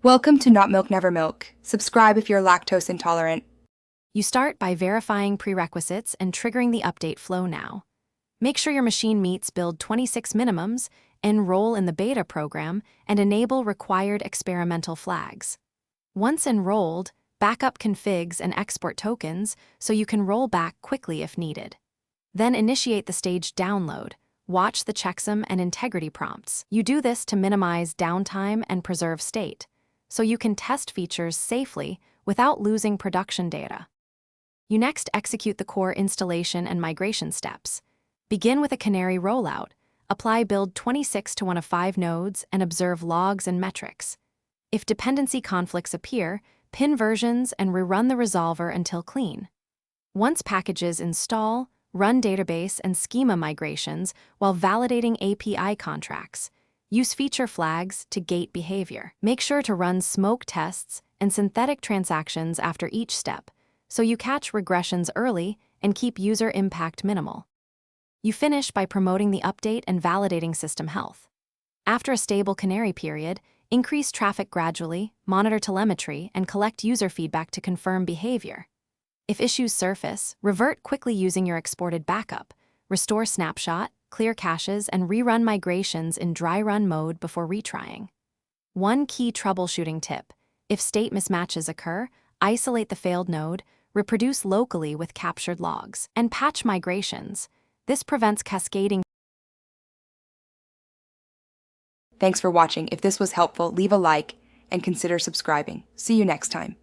Welcome to Not Milk Never Milk. Subscribe if you're lactose intolerant. You start by verifying prerequisites and triggering the update flow now. Make sure your machine meets Build 26 minimums, enroll in the beta program, and enable required experimental flags. Once enrolled, backup configs and export tokens so you can roll back quickly if needed. Then initiate the staged download. Watch the checksum and integrity prompts. You do this to minimize downtime and preserve state, so you can test features safely without losing production data. You next execute the core installation and migration steps. Begin with a Canary rollout, apply Build 26 to one of 5 nodes, and observe logs and metrics. If dependency conflicts appear, pin versions and rerun the resolver until clean. Once packages install, run database and schema migrations while validating API contracts. Use feature flags to gate behavior. Make sure to run smoke tests and synthetic transactions after each step, so you catch regressions early and keep user impact minimal. You finish by promoting the update and validating system health. After a stable Canary period, increase traffic gradually, monitor telemetry, and collect user feedback to confirm behavior. If issues surface, revert quickly using your exported backup, restore snapshot, clear caches, and rerun migrations in dry run mode before retrying. One key troubleshooting tip: if state mismatches occur, isolate the failed node, reproduce locally with captured logs, and patch migrations. This prevents cascading. Thanks for watching. If this was helpful, leave a like and consider subscribing. See you next time.